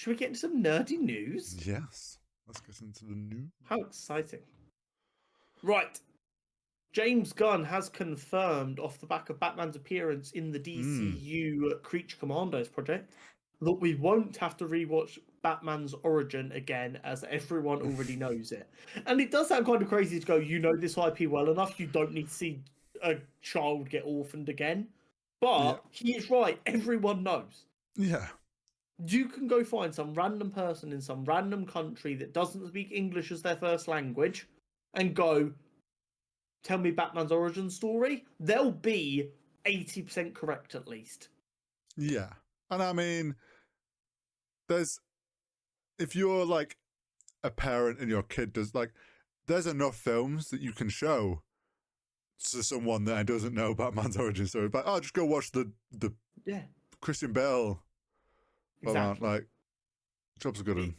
should we get into some nerdy news? Yes. Let's get into the news. How exciting. Right. James Gunn has confirmed, off the back of Batman's appearance in the DCU Creature Commandos project, that we won't have to rewatch Batman's origin again, as everyone already knows it. And it does sound kind of crazy to go, you know this IP well enough, you don't need to see a child get orphaned again. But he is right, everyone knows. Yeah. You can go find some random person in some random country that doesn't speak English as their first language and go, tell me Batman's origin story. They'll be 80% correct at least. Yeah. And I mean, if you're like a parent and your kid does, like, there's enough films that you can show to someone that doesn't know Batman's origin story. But just go watch the Christian Bale. Exactly. Like, job's a good one.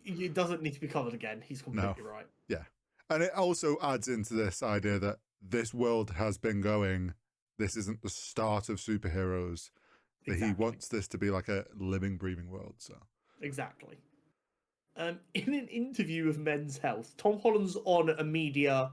It doesn't need to be covered again. He's completely right. Yeah. And it also adds into this idea that this world has been going. This isn't the start of superheroes. That he wants this to be like a living, breathing world. So exactly. In an interview with Men's Health, Tom Holland's on a media.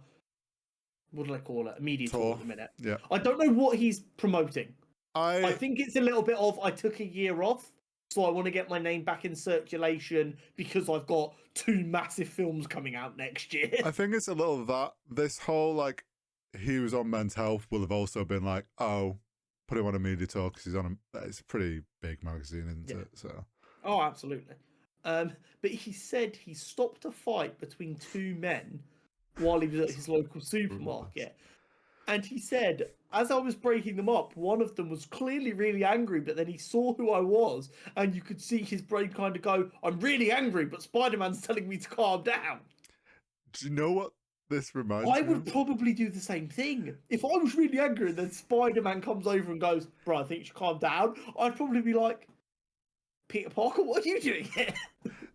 What do I call it? A media tour at the minute. Yeah. I don't know what he's promoting. I think it's a little bit of I took a year off, so I want to get my name back in circulation because I've got 2 massive films coming out next year. I think it's a little of that. This whole, like, he was on Men's Health will have also been like, oh, put him on a media tour because he's on it's a pretty big magazine, isn't it? So. Oh, absolutely. But he said he stopped a fight between 2 men while he was at his local supermarket. And he said, as I was breaking them up, one of them was clearly really angry, but then he saw who I was, and you could see his brain kind of go, I'm really angry, but Spider-Man's telling me to calm down. Do you know what this reminds me I would probably do the same thing. If I was really angry and then Spider-Man comes over and goes, bro, I think you should calm down, I'd probably be like, Peter Parker, what are you doing here?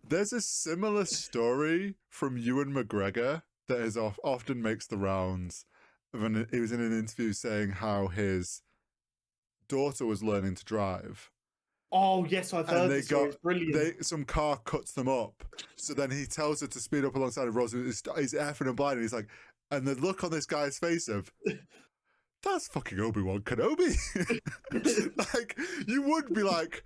There's a similar story from Ewan McGregor that is often makes the rounds. When he was in an interview saying how his daughter was learning to drive. Oh, yes, I've heard this story. It's brilliant. Some car cuts them up. So then he tells her to speed up alongside of Rose. He's effing and blind. And he's like, and the look on this guy's face of, that's fucking Obi-Wan Kenobi. Like, you would be like,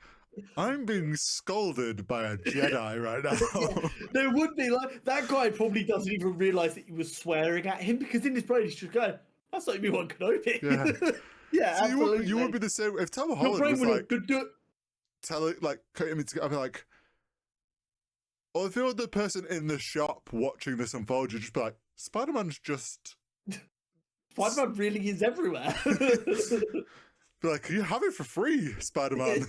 I'm being scolded by a Jedi right now. There would be, like, that guy probably doesn't even realise that he was swearing at him because in his brain he's just going, that's like Obi-Wan Kenobi. Yeah. Yeah, so absolutely. You would be the same. If Tom Holland was like, tell it, like, cut him together, I'd be like, or if you're the person in the shop watching this unfold, you'd just be like, Spider-Man's just... Spider-Man really is everywhere. Be like, you have it for free, Spider-Man.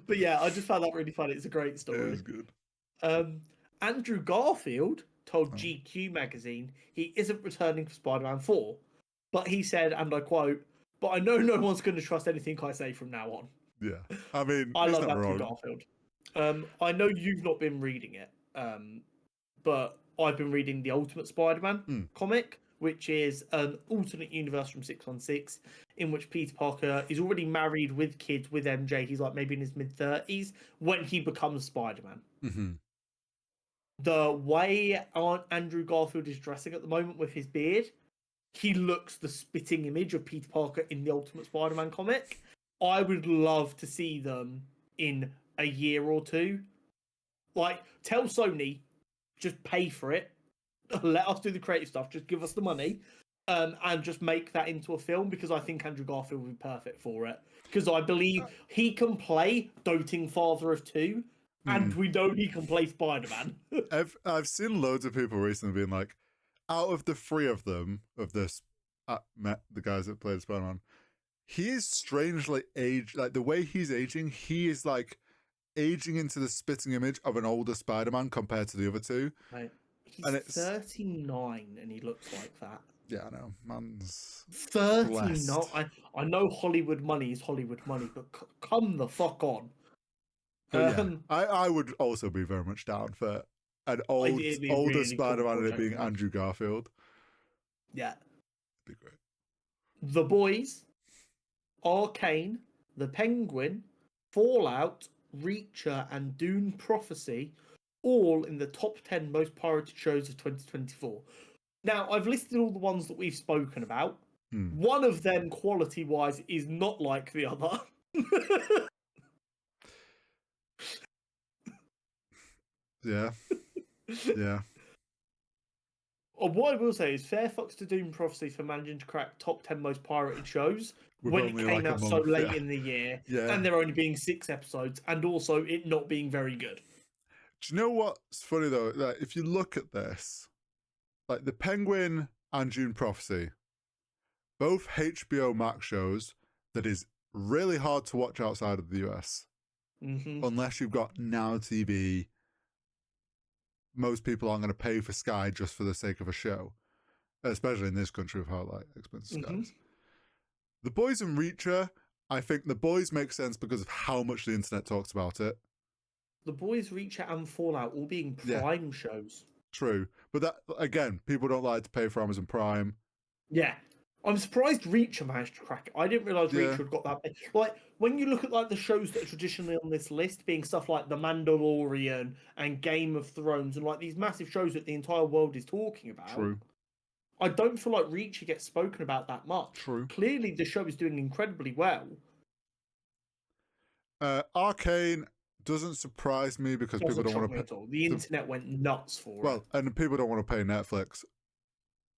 But yeah, I just found that really funny. It's a great story. It was good. Andrew Garfield told GQ magazine he isn't returning for Spider-Man 4, but he said, and I quote, but I know no one's going to trust anything I say from now on. Yeah, I mean, I love Andrew Garfield. I know you've not been reading it, but I've been reading the Ultimate Spider-Man comic, which is an alternate universe from 616, in which Peter Parker is already married with kids with MJ. He's like maybe in his mid-30s when he becomes Spider-Man. Mm-hmm. The way Andrew Garfield is dressing at the moment with his beard, he looks the spitting image of Peter Parker in the Ultimate Spider-Man comic. I would love to see them in a year or 2. Like, tell Sony, just pay for it. Let us do the creative stuff. Just give us the money, and just make that into a film, because I think Andrew Garfield would be perfect for it. Because I believe he can play doting father of 2, and we know he can play Spider-Man. I've seen loads of people recently being like, out of the 3 of them, of this, the guys that played Spider-Man, he is strangely aged. Like, the way he's aging, he is like aging into the spitting image of an older Spider-Man compared to the other 2. Right. He's 39 and he looks like that. Yeah, I know. Man's 39. I know Hollywood money is Hollywood money, but come the fuck on. Yeah, I would also be very much down for an older really Spider-Man cool being Andrew Garfield. Yeah. It'd be great. The Boys, Arcane, The Penguin, Fallout, Reacher, and Dune Prophecy all in the top 10 most pirated shows of 2024. Now, I've listed all the ones that we've spoken about. One of them, quality-wise, is not like the other. Yeah. Yeah. What I will say is fair fucks to Doom Prophecy for managing to crack top 10 most pirated shows With when it only came like a out so month, late yeah. in the year, Yeah. and there only being 6 episodes, and also it not being very good. Do you know what's funny though? Like, if you look at this, like The Penguin and June Prophecy, both HBO Max shows that is really hard to watch outside of the US. Unless you've got Now TV. Most people aren't going to pay for Sky just for the sake of a show, especially in this country with how like expensive Sky is. The Boys and Reacher, I think The Boys make sense because of how much the internet talks about it. The Boys, Reacher, and Fallout all being Prime shows. True. But that, again, people don't like to pay for Amazon Prime. Yeah. I'm surprised Reacher managed to crack it. I didn't realise Reacher had got that big. Like, when you look at like the shows that are traditionally on this list, being stuff like The Mandalorian and Game of Thrones, and like these massive shows that the entire world is talking about. True. I don't feel like Reacher gets spoken about that much. True. Clearly, the show is doing incredibly well. Arcane doesn't surprise me because people don't want to pay. The internet went nuts for it. Well, and people don't want to pay Netflix.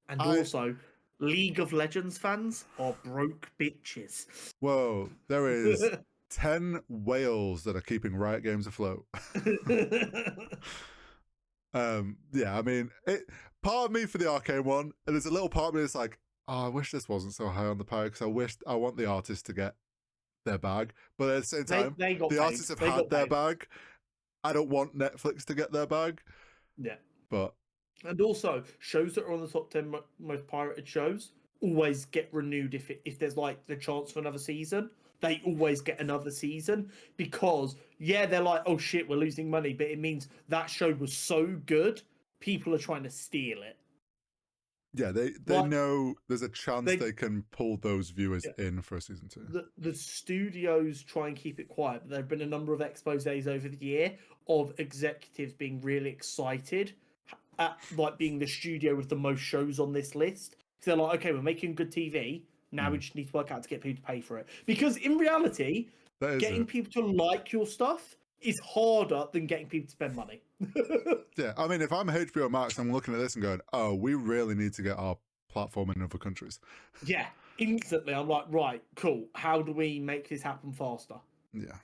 And also, League of Legends fans are broke bitches. Whoa, there is 10 whales that are keeping Riot Games afloat. Yeah, I mean, part of me for the Arcane one, and there's a little part of me that's like, oh, I wish this wasn't so high on the pile because I want the artists to get their bag. But at the same time, the artists have had their bag. I don't want Netflix to get their bag. Yeah. But and also, shows that are on the top 10 most pirated shows always get renewed if there's like the chance for another season. They always get another season because, yeah, they're like, oh shit, we're losing money, but it means that show was so good, people are trying to steal it. Yeah, they know there's a chance they can pull those viewers in for a season 2. The studios try and keep it quiet, but there have been a number of exposés over the year of executives being really excited at like being the studio with the most shows on this list. They're like, okay, we're making good TV. Now we just need to work out to get people to pay for it. Because in reality, getting people to like your stuff is harder than getting people to spend money. Yeah, I mean, if I'm HBO Max, I'm looking at this and going, oh, we really need to get our platform in other countries. Yeah, instantly. I'm like, right, cool. How do we make this happen faster? Yeah.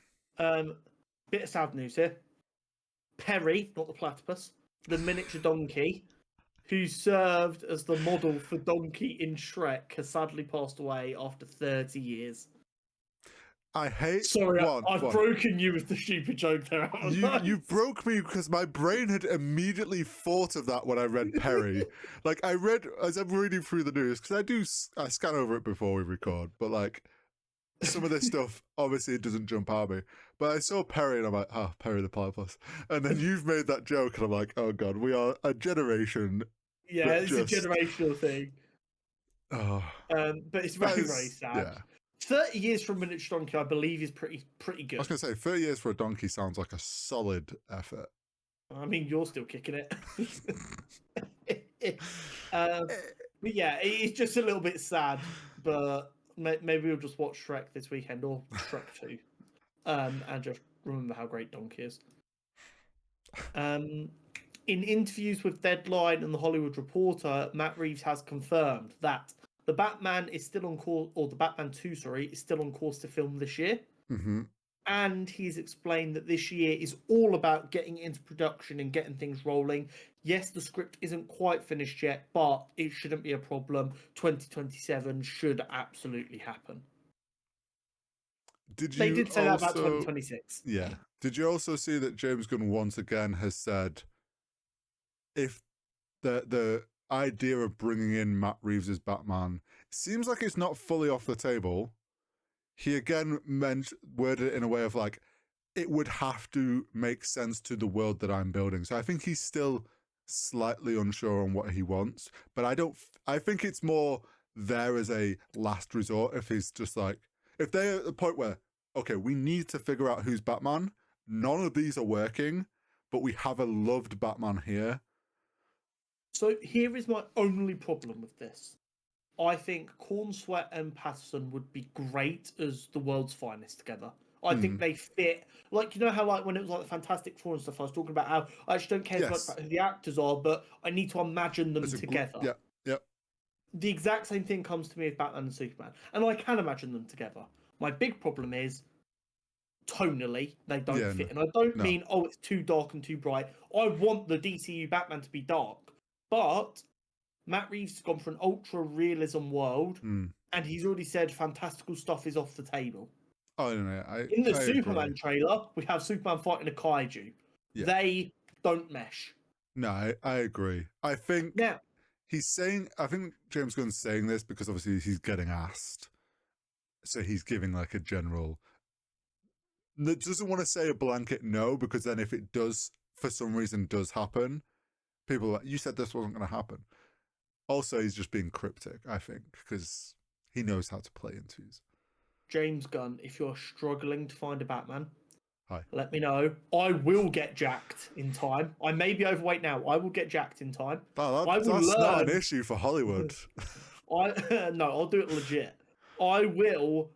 Bit of sad news here. Perry, not the platypus, the miniature donkey, who served as the model for Donkey in Shrek, has sadly passed away after 30 years. I hate. Sorry, I've broken you with the stupid joke there. You broke me because my brain had immediately thought of that when I read Perry. Like I read as I'm reading through the news because I scan over it before we record, but like some of this stuff obviously it doesn't jump out at me. But I saw Perry and I'm like, oh, Perry the Platypus, and then you've made that joke and I'm like, oh god, we are a generation. Yeah, it's a generational thing. Oh, but it's very very sad. Yeah. 30 years for a miniature donkey, I believe, is pretty good. I was going to say, 30 years for a donkey sounds like a solid effort. I mean, you're still kicking it. But yeah, it's just a little bit sad. But maybe we'll just watch Shrek this weekend or Shrek 2. And just remember how great Donkey is. In interviews with Deadline and The Hollywood Reporter, Matt Reeves has confirmed that the Batman is still on course, or the Batman 2, sorry, is still on course to film this year. Mm-hmm. And he's explained that this year is all about getting into production and getting things rolling. Yes, the script isn't quite finished yet, but it shouldn't be a problem. 2027 should absolutely happen. They did say that about 2026. Yeah. Did you also see that James Gunn once again has said if the idea of bringing in Matt Reeves' Batman seems like it's not fully off the table? He again worded it in a way of like, it would have to make sense to the world that I'm building. So I think he's still slightly unsure on what he wants, but I think it's more there as a last resort. If he's just like, if they're at the point where, okay, we need to figure out who's Batman, none of these are working, but we have a loved Batman here. So here is my only problem with this. I think Cornsweat and Patterson would be great as the world's finest together. I think they fit. Like, you know how, like, when it was like the Fantastic Four and stuff, I was talking about how I actually don't care so much Yes. about who the actors are, but I need to imagine them together. Yeah, yeah. The exact same thing comes to me with Batman and Superman, and I can imagine them together. My big problem is tonally they don't Yeah, fit, and I don't no. mean it's too dark and too bright. I want the DCU Batman to be dark, but Matt Reeves has gone for an ultra realism world, and he's already said fantastical stuff is off the table. Oh, no, In the I Superman agree. trailer, we have Superman fighting a kaiju. Yeah. They don't mesh. No, I agree. I think Now, I think James Gunn's saying this because obviously he's getting asked. So he's giving like a general, doesn't want to say a blanket no, because then if it does, for some reason, does happen, people are like, you said this wasn't going to happen. Also, he's just being cryptic, I think, because he knows how to play in twos. James Gunn, if you're struggling to find a Batman, Hi. let me know. I will get jacked in time. I may be overweight now. I will get jacked in time. That's not an issue for Hollywood. No, I'll do it legit. I will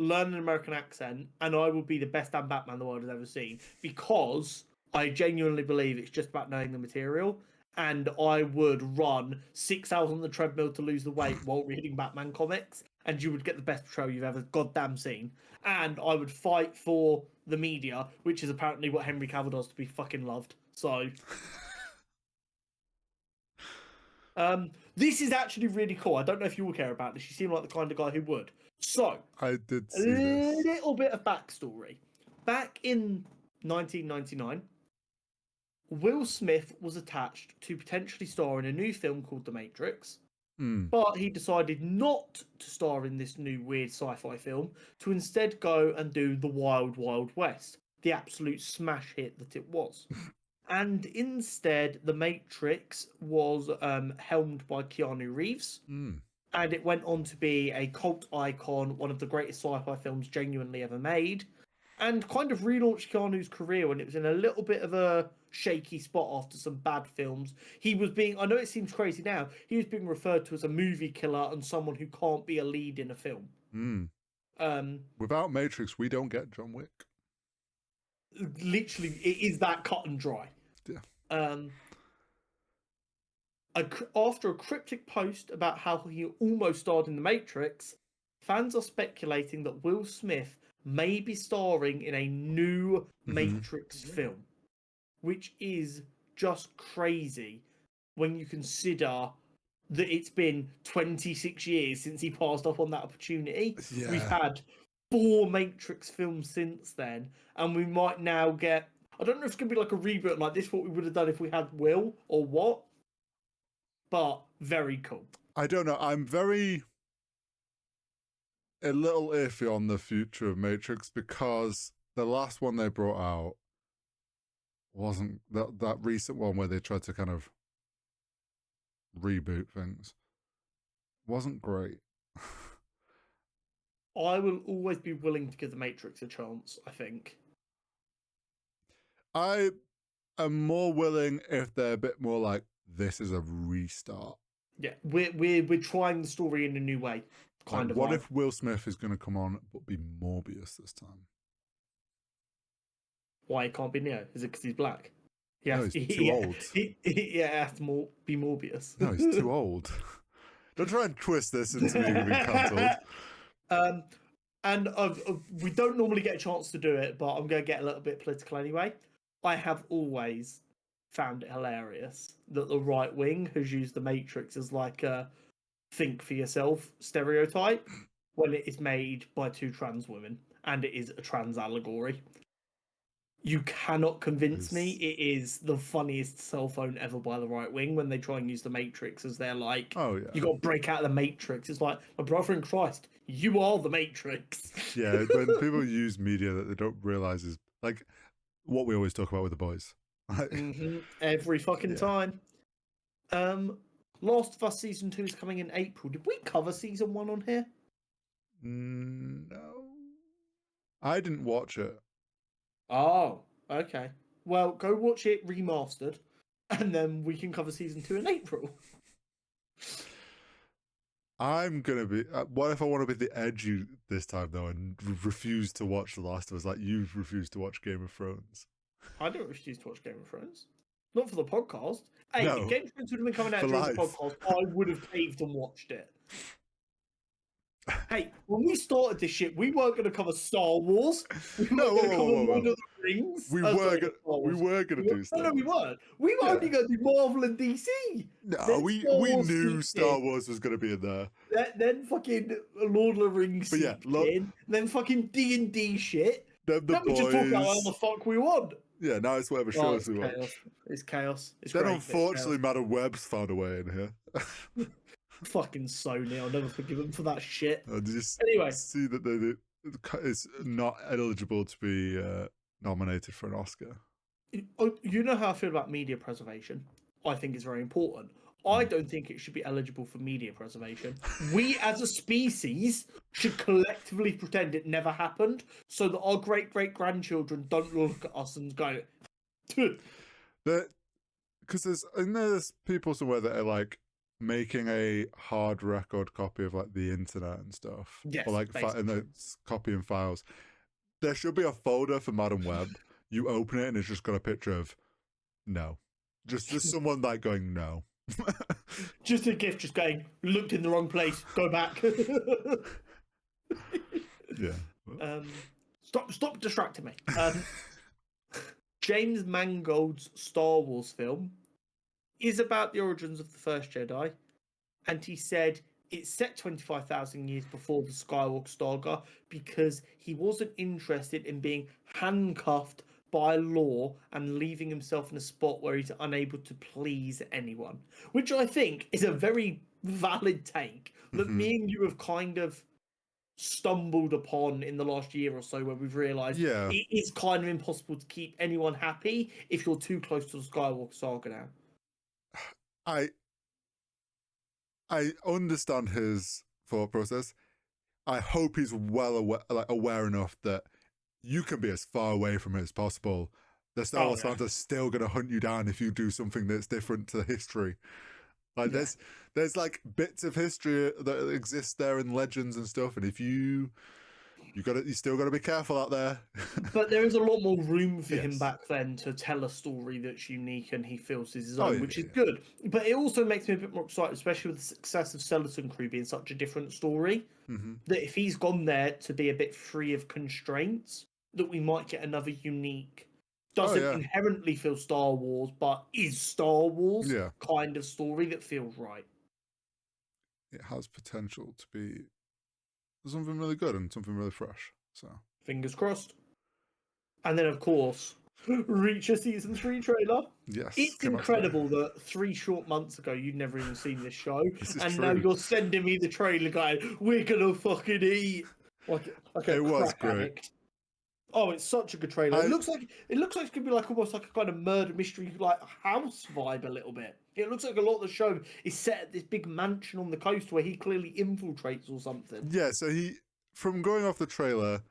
learn an American accent, and I will be the best damn Batman the world has ever seen, because I genuinely believe it's just about knowing the material. And I would run 6 hours on the treadmill to lose the weight while reading Batman comics, and you would get the best portrayal you've ever goddamn seen. And I would fight for the media, which is apparently what Henry Cavill does to be fucking loved. So, this is actually really cool. I don't know if you will care about this. You seem like the kind of guy who would. So, I did see a this. little bit of backstory. Back in 1999, Will Smith was attached to potentially star in a new film called The Matrix, but he decided not to star in this new weird sci-fi film, to instead go and do The Wild Wild West, the absolute smash hit that it was. And instead, The Matrix was helmed by Keanu Reeves, and it went on to be a cult icon, one of the greatest sci-fi films genuinely ever made, and kind of relaunched Keanu's career when it was in a little bit of a shaky spot after some bad films. He was being, I know it seems crazy now, he was being referred to as a movie killer and someone who can't be a lead in a film. Without Matrix, we don't get John Wick. Literally, it is that cut and dry. Yeah. After a cryptic post about how he almost starred in The Matrix, fans are speculating that Will Smith may be starring in a new Matrix film, which is just crazy when you consider that it's been 26 years since he passed up on that opportunity. Yeah. We've had 4 Matrix films since then, and we might now get, I don't know if it's going to be like a reboot like this, what we would have done if we had Will or what, but very cool. I don't know. I'm a little iffy on the future of Matrix, because the last one they brought out wasn't that recent one where they tried to kind of reboot things. Wasn't great. I will always be willing to give The Matrix a chance, I think. I am more willing if they're a bit more like, this is a restart. Yeah, we're trying the story in a new way. Kind of. What if Will Smith is going to come on but be Morbius this time? Why he can't be Neo? Is it because he's black? No, he's too old. He has to be Morbius. No, he's too old. Don't try and twist this into me being cancelled. And we don't normally get a chance to do it, but I'm going to get a little bit political anyway. I have always found it hilarious that the right wing has used The Matrix as like a think for yourself stereotype when it is made by 2 trans women and it is a trans allegory. You cannot convince me it is the funniest cell phone ever by the right wing when they try and use The Matrix as they're like, oh yeah, you got to break out of the Matrix. It's like, my brother in Christ, you are the Matrix. Yeah, when people use media that they don't realize is like what we always talk about with the boys. Every fucking time. Last of Us Season 2 is coming in April. Did we cover Season 1 on here? No. I didn't watch it. Oh, okay. Well, go watch it remastered, and then we can cover season 2 in April. I'm gonna be. What if I want to be the edgy this time though, and refuse to watch The Last of Us like you've refused to watch Game of Thrones? I don't refuse to watch Game of Thrones. Not for the podcast. Hey, No, if Game of Thrones would have been coming out for during the life. podcast, I would have caved and watched it. Hey, when we started this shit, we weren't going to cover Star Wars. We weren't No, going to whoa, cover whoa, whoa. Lord of the Rings. We Sorry, were gonna do Star No, we Wars. weren't. We were Yeah. only going to do Marvel and DC. No, Then we Star Wars knew seeped Star in. Wars was gonna be in there. Then fucking Lord of the Rings But yeah, seeped in. Then fucking D&D shit. Then the Then we just talk about whatever boys. the fuck we want. Yeah, now it's whatever Oh, shows it's we chaos. watch. It's chaos. It's Then great, but it's unfortunately, chaos. Madam Web's found a way in here. Fucking Sony, I'll never forgive them for that shit. Did you Anyway. see that it's not eligible to be nominated for an Oscar? You know how I feel about media preservation. I think it's very important. I don't think it should be eligible for media preservation. We as a species should collectively pretend it never happened so that our great-great-grandchildren don't look at us and go, because there's people somewhere that are like making a hard record copy of like the internet and stuff, yes, or like and it's copying files. There should be a folder for Madam Web. You open it and it's just got a picture of no, just someone like going no. Just a gift, just going, looked in the wrong place, go back. Yeah. Stop distracting me. James Mangold's Star Wars film is about the origins of the first Jedi, and he said it's set 25,000 years before the Skywalker saga because he wasn't interested in being handcuffed by law and leaving himself in a spot where he's unable to please anyone, which I think is a very valid take that me and you have kind of stumbled upon in the last year or so, where we've realized it is kind of impossible to keep anyone happy if you're too close to the Skywalker saga now. I understand his thought process. I hope he's well aware enough that you can be as far away from it as possible. The Star Wars fans are still going to hunt you down if you do something that's different to history. Like there's like bits of history that exist there in legends and stuff, and if you still got to be careful out there. But there is a lot more room for him back then to tell a story that's unique and he feels is his own, which is good. But it also makes me a bit more excited, especially with the success of Skeleton Crew being such a different story, that if he's gone there to be a bit free of constraints, that we might get another unique, doesn't inherently feel Star Wars, but is Star Wars kind of story that feels right. It has potential to be something really good and something really fresh. So fingers crossed. And then of course, Reacher season 3 trailer. Yes, it's incredible that 3 short months ago you'd never even seen this show, and true. now you're sending me the trailer going, we're gonna fucking eat like it was great. Addict. Oh, it's such a good trailer. It looks like it's gonna be like almost like a kind of murder mystery, like house vibe a little bit. It looks like a lot of the show is set at this big mansion on the coast where he clearly infiltrates or something. Yeah, so from going off the trailer,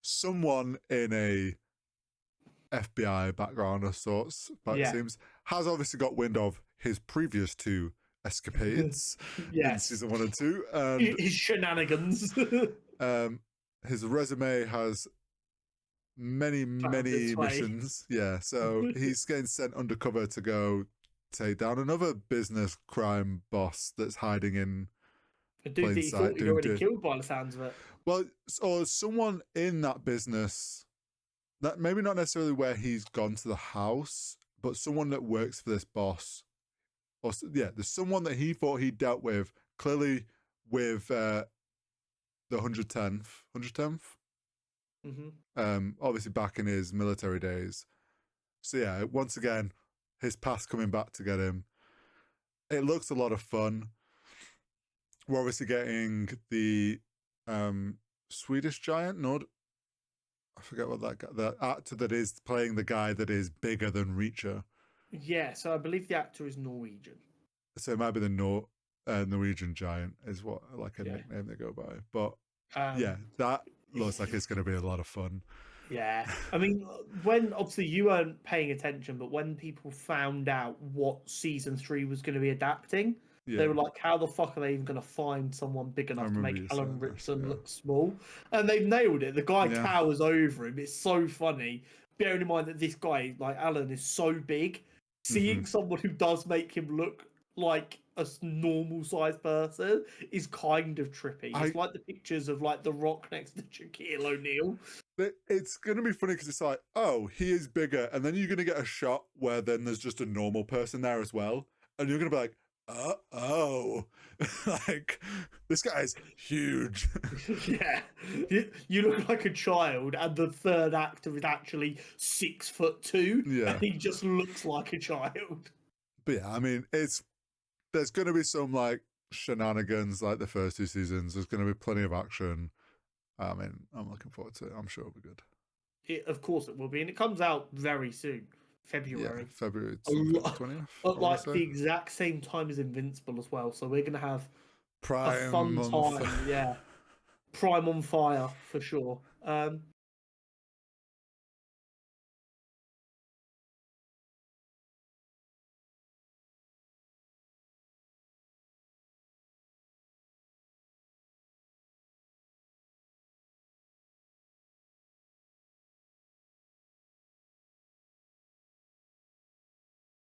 someone in a FBI background of sorts, but it seems, has obviously got wind of his previous 2 escapades in season 1 and 2, and his shenanigans. His resume has many missions. Yeah, so he's getting sent undercover to go take down another business crime boss that's hiding in plain sight. Thought he'd already killed by the sounds of it. Well, or someone in that business, that maybe not necessarily where he's gone to the house, but someone that works for this boss. Or there's someone that he thought he dealt with, clearly with the 110th. Obviously back in his military days. So yeah, once again, his past coming back to get him. It looks a lot of fun. We're obviously getting the Swedish giant, I forget what that guy, the actor that is playing the guy that is bigger than Reacher. Yeah, so I believe the actor is Norwegian. So it might be the Norwegian giant is what like a nickname they go by. But that looks like it's going to be a lot of fun. Yeah, I mean, when obviously you weren't paying attention, but when people found out what season 3 was going to be adapting, they Yeah, were like, "How the fuck are they even going to find someone big I enough to remember make you Alan saying this. Ritchson Yeah, look small?" And they've nailed it. The guy yeah. towers over him. It's so funny. Bearing in mind that this guy, like Alan, is so big, Hmm. seeing someone who does make him look like a normal sized person is kind of trippy. I It's like the pictures of like The Rock next to Shaquille O'Neal. It's gonna be funny because it's like, oh, he is bigger, and then you're gonna get a shot where then there's just a normal person there as well, and you're gonna be like, oh, like this guy's huge. Yeah, you look like a child, and the third actor is actually 6'2", and Yeah, he just looks like a child. but yeah, I mean, there's gonna be some like shenanigans like the first 2 seasons. There's gonna be plenty of action. I mean, I'm looking forward to it. I'm sure it'll be good. Of course it will be, and it comes out very soon, Yeah, February. February A something, lot, 20th. I at want to like say the exact same time as Invincible as well. So we're gonna have a Prime fun month. time. Yeah, Prime on fire for sure.